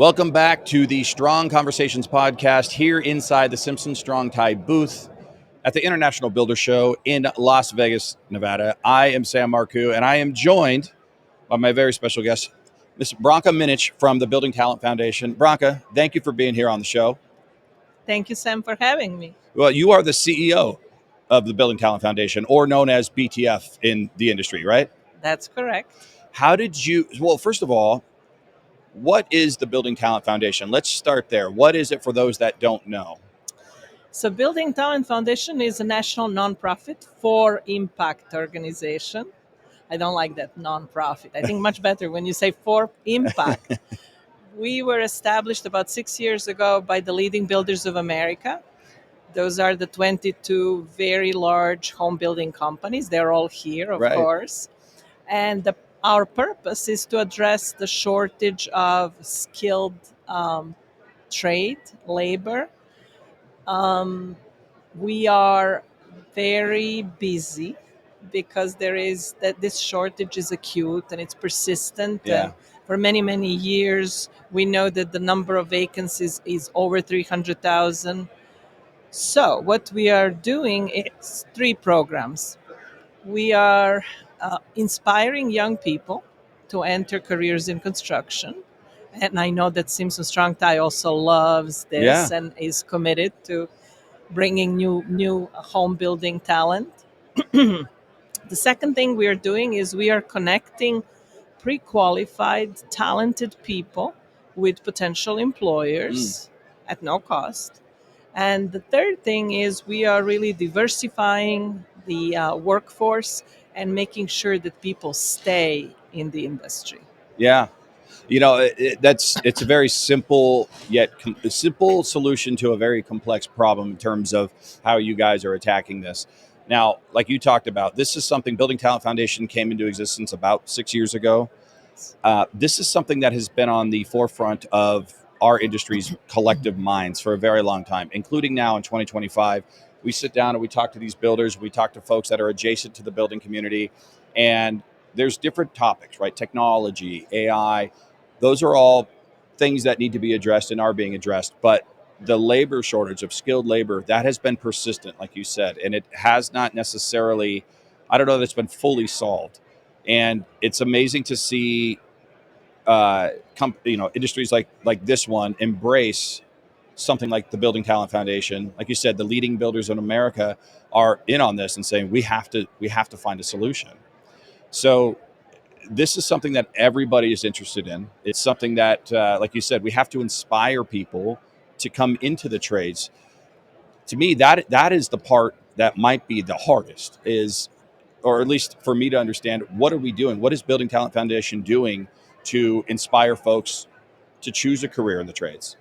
Welcome back to the Strong Conversations podcast here inside the Simpson Strong Tie booth at the International Builder Show in Las Vegas, Nevada. I am Sam Marcoux, and I am joined by my very special guest, Ms. Branka Minic from the Building Talent Foundation. Branka, thank you for being here on the show. Thank you, Sam, for having me. Well, you are the CEO of the Building Talent Foundation, or known as BTF in the industry, right? That's correct. How did you, well, first of all, what is the Building Talent Foundation? Let's start there. What is it for those that don't know? So, Building Talent Foundation is a national nonprofit for impact organization. I don't like that nonprofit. I think much better when you say for impact. We were established about 6 years ago by the leading builders of America. Those are the 22 very large home building companies. They're all here, of Right. course. And our purpose is to address the shortage of skilled trade, labor. We are very busy because there is that this shortage is acute and it's persistent, Yeah. and for many years we know that the number of vacancies is over 300,000. So what we are doing is three programs. We are inspiring young people to enter careers in construction, and I know that Simpson Strong Tie also loves Yeah. this and is committed to bringing new home building talent. The second thing we are doing is we are connecting pre-qualified, talented people with potential Mm. employers at no cost. And the third thing is we are really diversifying the workforce and making sure that people stay in the industry. Yeah. It's a very simple yet a simple solution to a very complex problem in terms of how you guys are attacking this. Now, like you talked about, this is something Building Talent Foundation came into existence about 6 years ago. This is something that has been on the forefront of our industry's collective minds for a very long time, including now in 2025. We sit down and we talk to these builders, we talk to folks that are adjacent to the building community, and there's different topics, right? Technology, AI, those are all things that need to be addressed and are being addressed. But the labor shortage of skilled labor, that has been persistent, like you said, and it has not necessarily, I don't know that it's been fully solved. And it's amazing to see industries like this one embrace something like the Building Talent Foundation. Like you said, the leading builders in America are in on this and saying we have to find a solution. So this is something that everybody is interested in. It's something that, like you said, we have to inspire people to come into the trades. To me, that is the part that might be the hardest, is, or at least for me to understand, what are we doing? What is Building Talent Foundation doing to inspire folks to choose a career in the trades?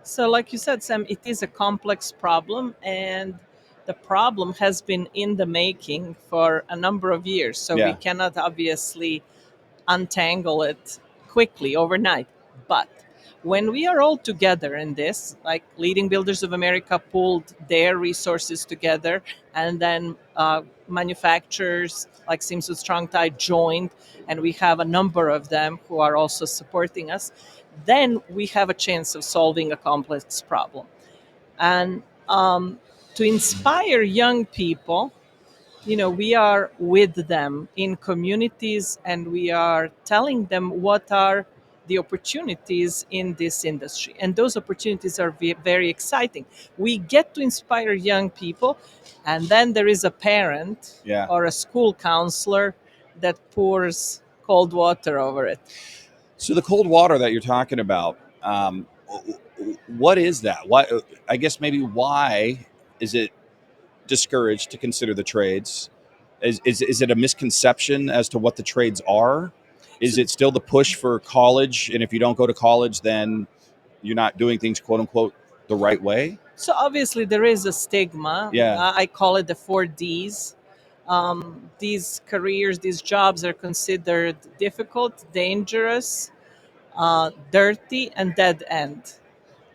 So, like you said, Sam, it is a complex problem, and the problem has been in the making for a number of years. So, we Yeah. cannot obviously untangle it quickly overnight. But when we are all together in this, like leading builders of America pulled their resources together, and then manufacturers like Simpson Strong Tie joined, and we have a number of them who are also supporting us, then we have a chance of solving a complex problem. And to inspire young people, we are with them in communities, and we are telling them what are the opportunities in this industry. And those opportunities are very exciting. We get to inspire young people, and then there is a parent Yeah. or a school counselor that pours cold water over it. So the cold water that you're talking about, what is that? Why? I guess maybe why is it discouraged to consider the trades? Is it a misconception as to what the trades are? Is So, it still the push for college? And if you don't go to college, then you're not doing things, quote unquote, the right way? so obviously there is a stigma. Yeah. I call it the 4Ds. These careers, these jobs are considered difficult, dangerous, dirty, and dead end.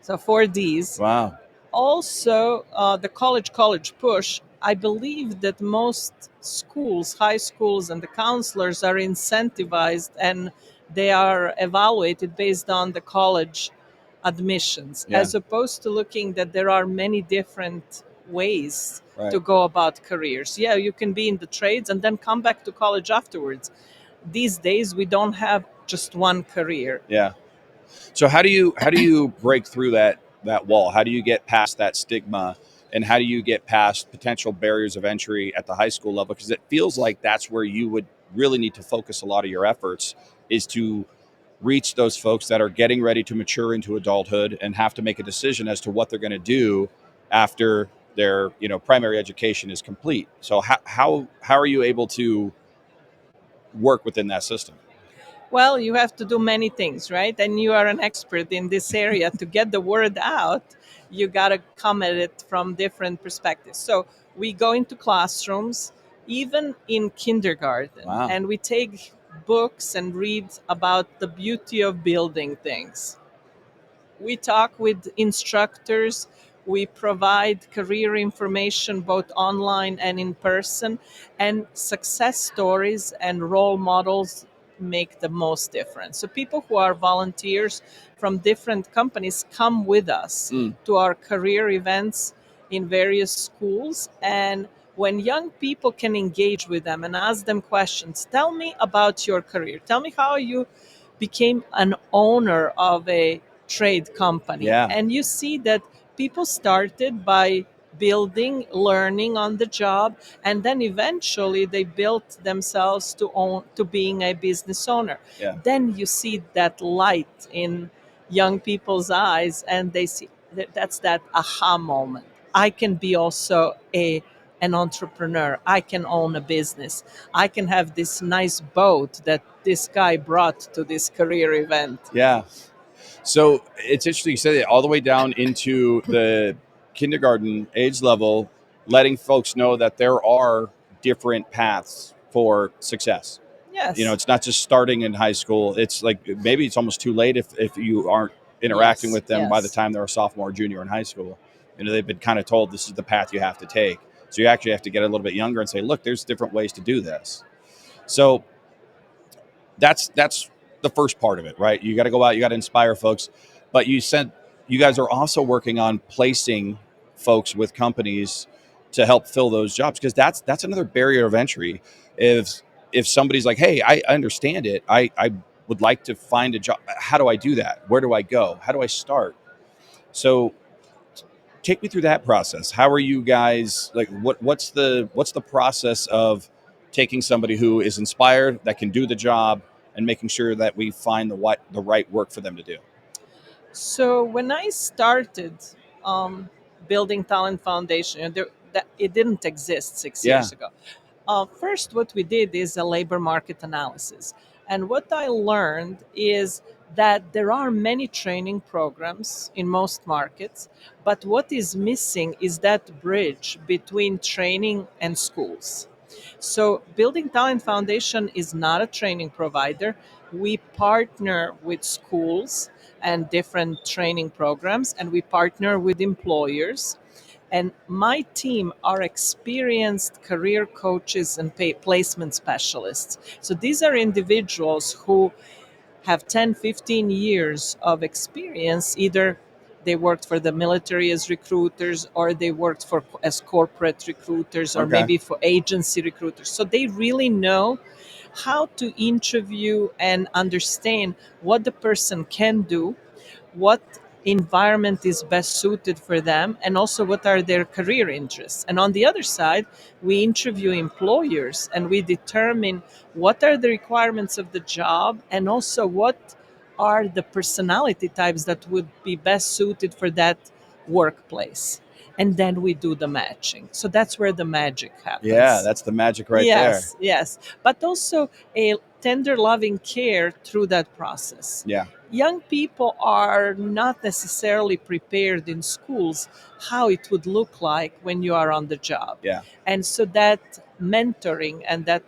So 4Ds. Wow. Also, the college push. I believe that most schools, high schools, and the counselors are incentivized and they are evaluated based on the college admissions, Yeah. as opposed to looking that there are many different ways Right. to go about careers. Yeah, you can be in the trades and then come back to college afterwards. These days, we don't have just one career. Yeah. So how do you break through that wall? How do you get past that stigma, and how do you get past potential barriers of entry at the high school level? Because it feels like that's where you would really need to focus a lot of your efforts, is to reach those folks that are getting ready to mature into adulthood and have to make a decision as to what they're going to do after their primary education is complete. So how are you able to work within that system? Well, you have to do many things, right? And you are an expert in this area. To get the word out, you got to come at it from different perspectives. So we go into classrooms, even in kindergarten, Wow. and we take books and read about the beauty of building things. We talk with instructors. We provide career information both online and in person. And success stories and role models make the most difference. So, people who are volunteers from different companies come with us Mm. to our career events in various schools. And when young people can engage with them and ask them questions, tell me about your career, tell me how you became an owner of a trade company. Yeah. And you see that people started by building, learning on the job, and then eventually they built themselves to being a business owner. Yeah. Then you see that light in young people's eyes, and they see that's that aha moment. I can be also an entrepreneur. I can own a business. I can have this nice boat that this guy brought to this career event. Yeah. So it's interesting you say that, all the way down into the kindergarten age level, letting folks know that there are different paths for success. Yes. It's not just starting in high school. It's like maybe it's almost too late if you aren't interacting Yes. with them by the Yes. time they're a sophomore or junior in high school. They've been kind of told this is the path you have to take. So you actually have to get a little bit younger and say, look, there's different ways to do this. So that's the first part of it, right? You got to go out, you got to inspire folks. But you said you guys are also working on placing folks with companies to help fill those jobs, because that's another barrier of entry. If somebody's like, hey, I understand it, I would like to find a job. How do I do that? Where do I go? How do I start? So take me through that process. How are you guys, like, what's the process of taking somebody who is inspired, that can do the job, and making sure that we find the right work for them to do? So when I started building Talent Foundation, that it didn't exist six Yeah. years ago. First, what we did is a labor market analysis. And what I learned is that there are many training programs in most markets, but what is missing is that bridge between training and schools. So, Building Talent Foundation is not a training provider. We partner with schools and different training programs, and we partner with employers. And my team are experienced career coaches and placement specialists. So these are individuals who have 10, 15 years of experience. Either they worked for the military as recruiters, or they worked for as corporate recruiters, or Okay. maybe for agency recruiters. So they really know how to interview and understand what the person can do, what environment is best suited for them, and also what are their career interests. And on the other side, we interview employers and we determine what are the requirements of the job, and also what are the personality types that would be best suited for that workplace. And then we do the matching. So that's where the magic Yeah, happens. that's the magic right there. Yes, yes. But also a tender loving care through that process. Yeah. Young people are not necessarily prepared in schools how it would look like when you are on the job. Yeah. And so that mentoring and that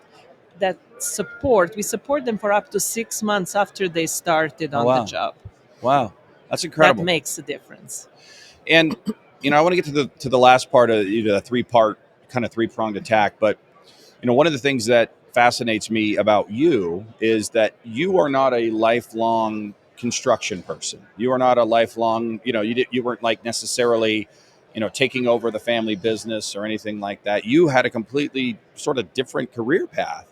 support, we support them for up to 6 months after they started Oh on the wow. job. Wow. That's That incredible. makes a difference. And I want to get to the last part of the three-part kind of three-pronged attack. But one of the things that fascinates me about you is that you are not a lifelong construction person. You are not a lifelong, you weren't like necessarily, taking over the family business or anything like that. You had a completely sort of different career path.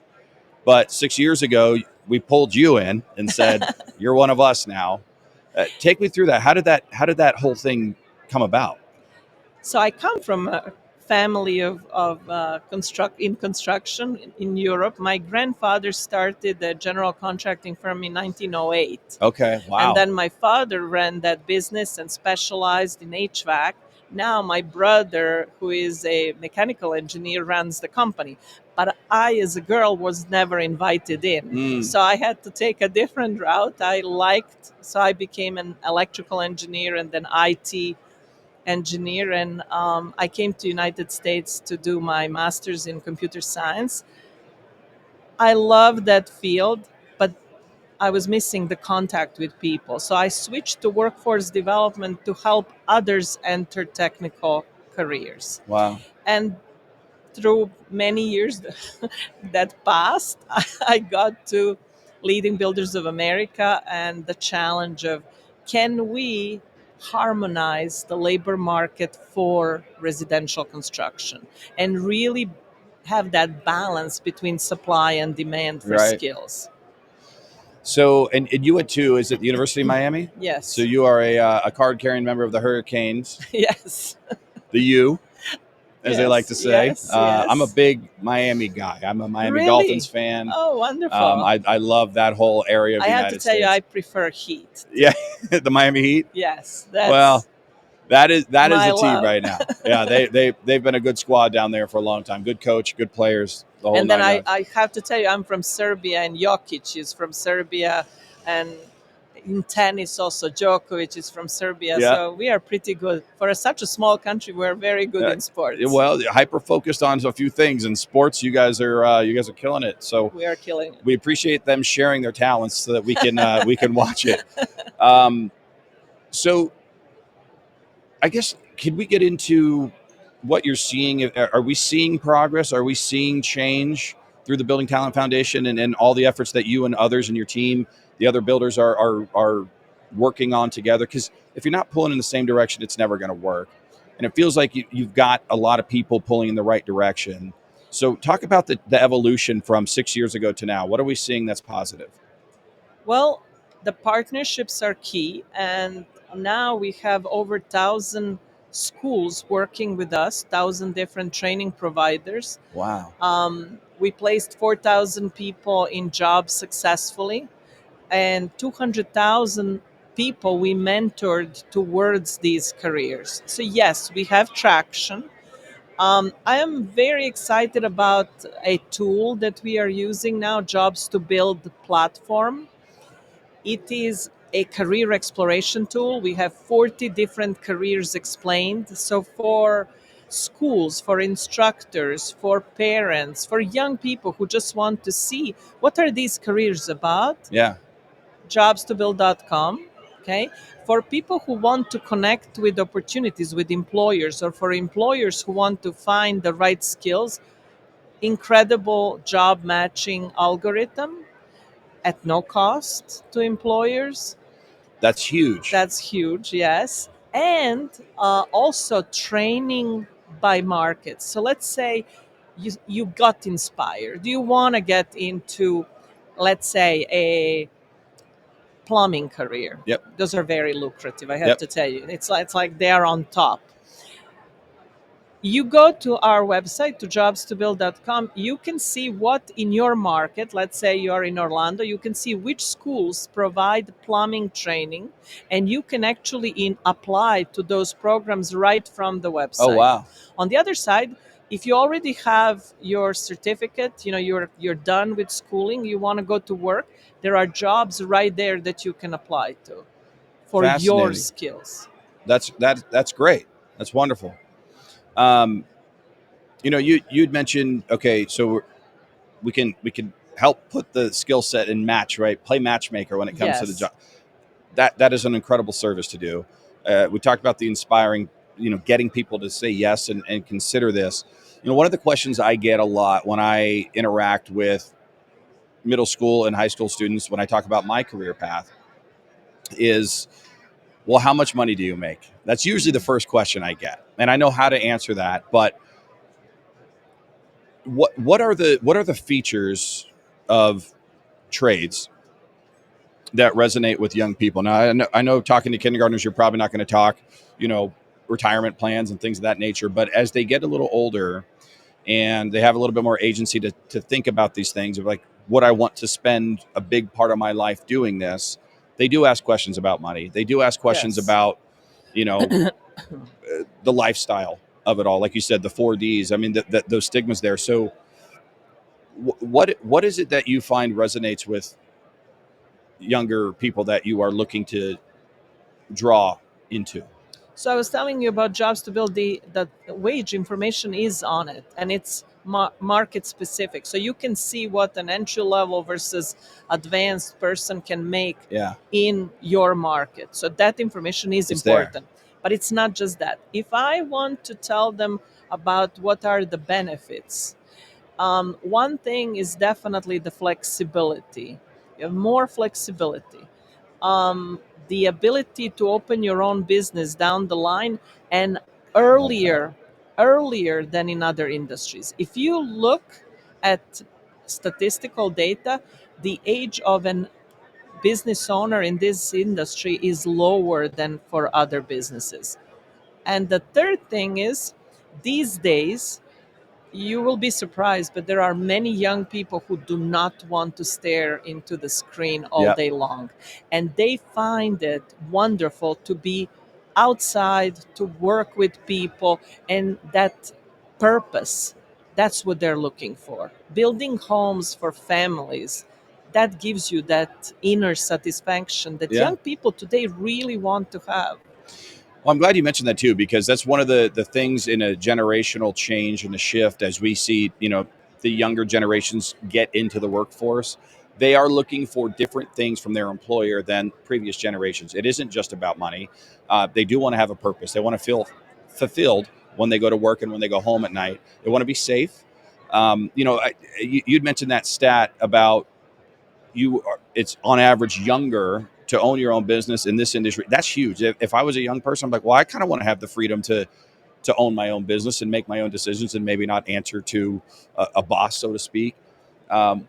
But 6 years ago, we pulled you in and said, "You're one of us now." Take me through that. How did that whole thing come about? So I come from a family in construction in Europe. My grandfather started a general contracting firm in 1908. Okay. And Wow. then my father ran that business and specialized in HVAC. Now my brother, who is a mechanical engineer, runs the company. But I, as a girl, was never invited in. Mm, So I had to take a different route. So I became an electrical engineer and then IT engineer. And I came to United States to do my master's in computer science. I love that field, but I was missing the contact with people. So I switched to workforce development to help others enter technical careers. wow. And through many years that passed, I got to Leading Builders of America and the challenge of, can we harmonize the labor market for residential construction and really have that balance between supply and demand for Right. skills? So, and you went to, is it the University of Miami? So Yes. you are a card carrying member of the Hurricanes, Yes. the U, as they like Yes. to say. Yes. I'm a Yes. big Miami guy. I'm a Miami Dolphins Really? fan. Oh, wonderful. I love that whole area of I the have to United tell you, I States. prefer heat. Yeah, the Miami Heat. Yes, Well, that's that is my the team love. right now. Yeah, they've been a good squad down there for a long time. Good coach, good players, the whole And then nine yards. I have to tell you, I'm from Serbia, and Jokic is from Serbia, and in tennis also Djokovic is from Serbia. Yeah. So we are pretty good for such a small country. We're very good Uh, in sports. well, hyper focused on a few things in sports. You guys are killing it. So We are killing it. we appreciate them sharing their talents so that we can watch it. Um, so I guess, can we get into what you're seeing? Are we seeing progress? Are we seeing change through the Building Talent Foundation and all the efforts that you and others in your team, the other builders, are working on together? Because if you're not pulling in the same direction, it's never going to work. And it feels like you've got a lot of people pulling in the right direction. So talk about the evolution from 6 years ago to now. What are we seeing that's positive? Well, the partnerships are key, and now we have over 1,000 schools working with us, 1,000 different training providers. Wow. We placed 4,000 people in jobs successfully, and 200,000 people we mentored towards these careers. So, yes, we have traction. I am very excited about a tool that we are using now, Jobs to Build platform. It is a career exploration tool. We have 40 different careers explained. So, for schools, for instructors, for parents, for young people who just want to see what are these careers about, Yeah. jobstobuild.com. Okay. For people who want to connect with opportunities with employers, or for employers who want to find the right skills, incredible job matching algorithm at no cost to employers. That's huge. That's huge, yes. And also training by markets. So let's say you got inspired. You want to get into, let's say, a plumbing career. Yep. Those are very lucrative, I have Yep. to tell you. It's like they're on top. You go to our website, to jobstobuild.com. You can see what in your market, let's say you are in Orlando, you can see which schools provide plumbing training, and you can actually apply to those programs right from the Oh, website. wow. On the other side, if you already have your certificate, you're done with schooling, you want to go to work, there are jobs right there that you can apply to for your Fascinating. skills. That's great. That's wonderful. Um, you'd mentioned, okay, so we can help put the skill set in match, right? Play matchmaker when it comes to the Yes. job. That is an incredible service to do. We talked about the inspiring getting people to say yes and consider this. One of the questions I get a lot when I interact with middle school and high school students when I talk about my career path is, well, how much money do you make? That's usually the first question I get, and I know how to answer that. But what are the features of trades that resonate with young people? Now, I know talking to kindergartners, you're probably not going to talk, you know, retirement plans and things of that nature. But as they get a little older and they have a little bit more agency to think about these things of like, what I want to spend a big part of my life doing this, they do ask questions about money. They do ask questions Yes. about, you know, the lifestyle of it all. Like you said, the 4Ds. I mean, those stigmas there. So, what is it that you find resonates with younger people that you are looking to draw into? So I was telling you about job stability. That wage information is on it, and it's market specific. So you can see what an entry level versus advanced person can make Yeah, in your market. So that information is it's there. important. But it's not just that. If I want to tell them about what are the benefits, one thing is definitely the flexibility. You have more flexibility, um, the ability to open your own business down the line, and Love that. earlier than in other industries. If you look at statistical data, the age of an business owner in this industry is lower than for other businesses. And the third thing is, these days, you will be surprised, but there are many young people who do not want to stare into the screen all Yep. day long. And they find it wonderful to be outside, to work with people, and that purpose. That's what they're looking for. Building homes for families. That gives you that inner satisfaction that Yeah. young people today really want to have. Well, I'm glad you mentioned that too, because that's one of the things in a generational change and a shift as we see, the younger generations get into the workforce. They are looking for different things from their employer than previous generations. It isn't just about money. They do want to have a purpose. They want to feel fulfilled when they go to work and when they go home at night. They want to be safe. You'd mentioned that stat about it's on average younger to own your own business in this industry. That's huge. If I was a young person, I'm like, well, I kind of want to have the freedom to own my own business and make my own decisions and maybe not answer to a boss, so to speak. Um,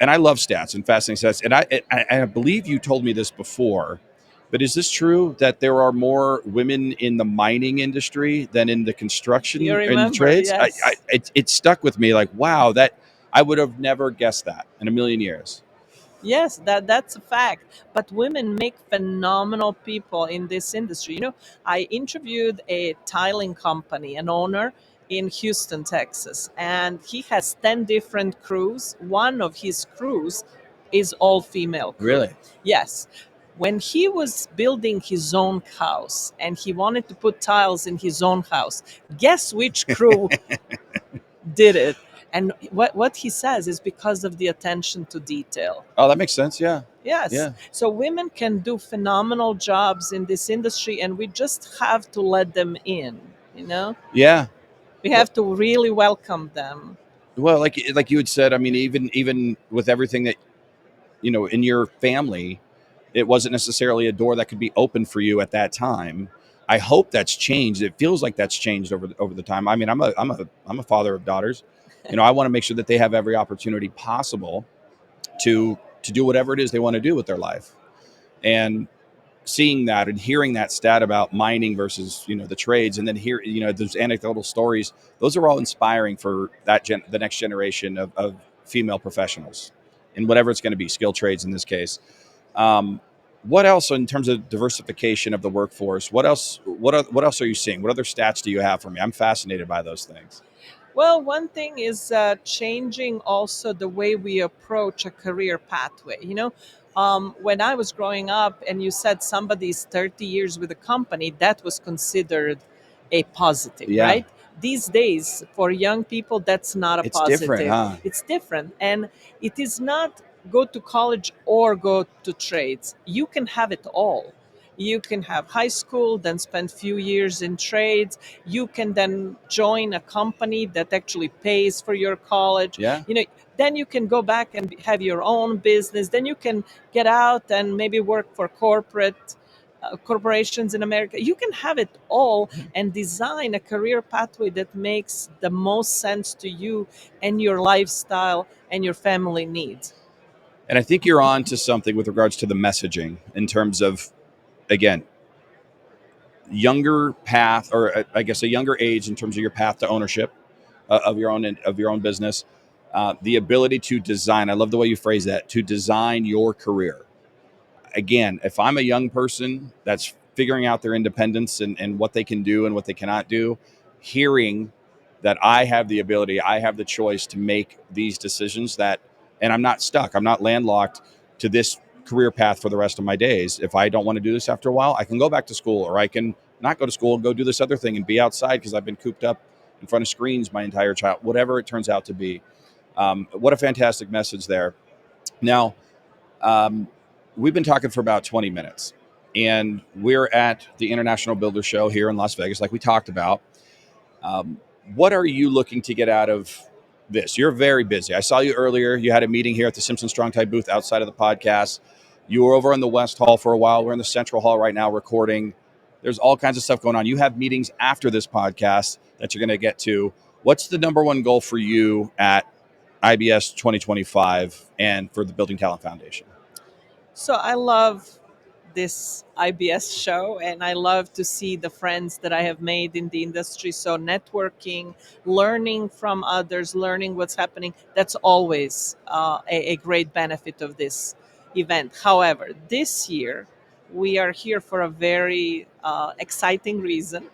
and I love stats and fascinating stats. And I believe you told me this before, but is this true that there are more women in the mining industry than in the You construction and the remember? trades? Yes. It stuck with me like, wow, that I would have never guessed that in a million years. Yes, that's a fact. But women make phenomenal people in this industry. I interviewed a tiling company, an owner in Houston, Texas, and he has 10 different crews. One of his crews is all female crew. Really? Yes. When he was building his own house and he wanted to put tiles in his own house, guess which crew did it? And what he says is because of the attention to detail. Oh, that makes sense. Yeah. Yes. Yeah. So women can do phenomenal jobs in this industry, and we just have to let them in. Yeah. We Well, have to really welcome them. like you had said, I mean, even with everything that, in your family, it wasn't necessarily a door that could be open for you at that time. I hope that's changed. It feels like that's changed over the time. I mean, I'm a father of daughters. I want to make sure that they have every opportunity possible to do whatever it is they want to do with their life. And seeing that and hearing that stat about mining versus the trades, and then hear those anecdotal stories, those are all inspiring for the next generation of female professionals in whatever it's going to be, skilled trades in this case. um, what else in terms of diversification of the workforce? What else are you seeing? What other stats do you have for me? I'm fascinated by those things. Well, one thing is changing also the way we approach a career pathway. When I was growing up and you said somebody's 30 years with a company, that was considered a positive, Yeah, right? These days, for young people, that's not a it's different, positive. huh? It's different. And it is not go to college or go to trades. You can have it all. You can have high school, then spend few years in trades. You can then join a company that actually pays for your college. Yeah. Then you can go back and have your own business. Then you can get out and maybe work for corporations in America. You can have it all and design a career pathway that makes the most sense to you and your lifestyle and your family needs. And I think you're on to something with regards to the messaging in terms of, again, younger path, or I guess a younger age in terms of your path to ownership of your own business. The ability to design. I love the way you phrase that. To design your career. Again, if I'm a young person that's figuring out their independence and what they can do and what they cannot do, hearing that I have the ability, I have the choice to make these decisions and I'm not stuck, I'm not landlocked to this career path for the rest of my days. If I don't want to do this after a while, I can go back to school, or I can not go to school and go do this other thing and be outside because I've been cooped up in front of screens my entire child, whatever it turns out to be. What a fantastic message there. Now, um, we've been talking for about 20 minutes, and we're at the International Builder Show here in Las Vegas, like we talked about. Um, what are you looking to get out of this? You're very busy. I saw you earlier. You had a meeting here at the Simpson Strong Tie booth outside of the podcast. You were over in the West Hall for a while. We're in the Central Hall right now recording. There's all kinds of stuff going on. You have meetings after this podcast that you're going to get to. What's the number one goal for you at IBS 2025 and for the Building Talent Foundation? So I love this IBS show, and I love to see the friends that I have made in the industry. So networking, learning from others, learning what's happening, that's always a great benefit of this event. However, this year we are here for a very exciting reason.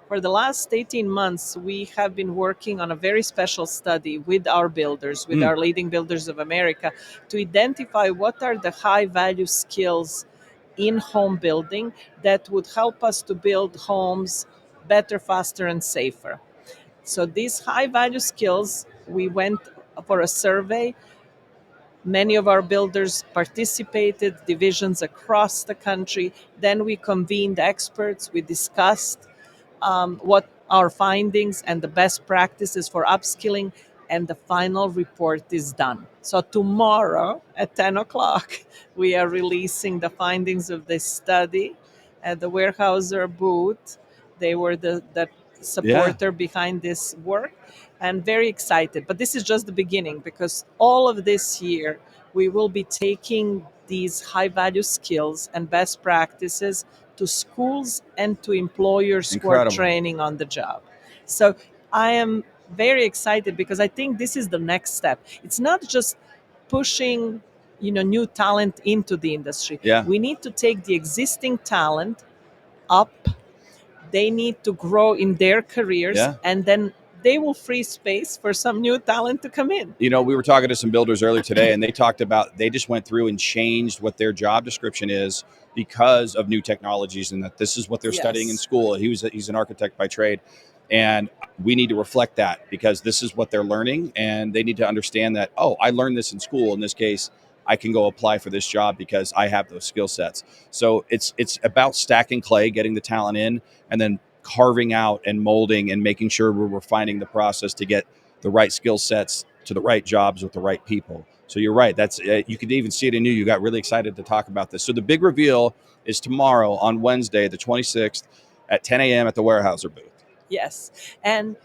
For the last 18 months, we have been working on a very special study with our builders, with our leading builders of America, to identify what are the high value skills in home building that would help us to build homes better, faster, and safer. So, these high value skills, we went for a survey. Many of our builders participated, divisions across the country. Then we convened experts, we discussed what our findings and the best practices for upskilling, and the final report is done. So tomorrow at 10 o'clock, we are releasing the findings of this study at the Weyerhaeuser booth. They were the supporter behind this work, and very excited. But this is just the beginning, because all of this year we will be taking these high value skills and best practices to schools and to employers who are training on the job. So I am very excited, because I think this is the next step. It's not just pushing new talent into the industry. We need to take the existing talent up. They need to grow in their careers, and then they will free space for some new talent to come in. We were talking to some builders earlier today, and they talked about they just went through and changed what their job description is because of new technologies, and that this is what they're studying in school. He's an architect by trade, and we need to reflect that, because this is what they're learning, and they need to understand that, oh, I learned this in school. In this case, I can go apply for this job because I have those skill sets. So it's about stacking clay, getting the talent in, and then carving out and molding and making sure we're refining the process to get the right skill sets to the right jobs with the right people. So you're right. That's you could even see it in you. You got really excited to talk about this. So the big reveal is tomorrow on Wednesday, the 26th at 10 a.m. at the Weyerhaeuser booth. Yes. And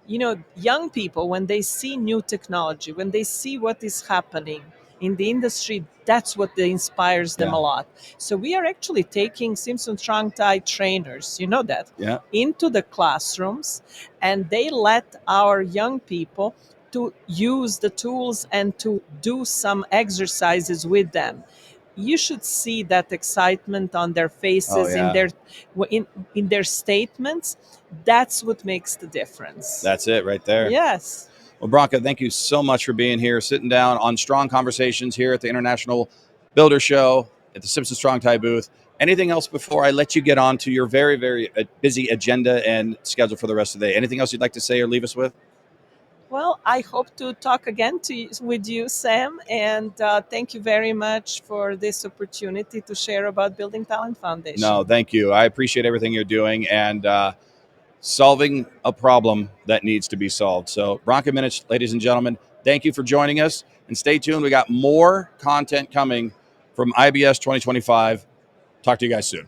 young people, when they see new technology, when they see what is happening in the industry, that's what inspires them a lot. So we are actually taking Simpson Strong Tie trainers, that, into the classrooms, and they let our young people to use the tools and to do some exercises with them. You should see that excitement on their faces, in their statements. That's what makes the difference. That's it right there. Yes. Well, Branka, thank you so much for being here, sitting down on Strong Conversations here at the International Builder Show at the Simpson Strong Tie booth. Anything else before I let you get on to your very, very busy agenda and schedule for the rest of the day? Anything else you'd like to say or leave us with? Well, I hope to talk again with you, Sam, and thank you very much for this opportunity to share about Building Talent No, Foundation. thank you. I appreciate everything you're doing and solving a problem that needs to be solved. So, Branka Minic, ladies and gentlemen, thank you for joining us. And stay tuned. We got more content coming from IBS 2025. Talk to you guys soon.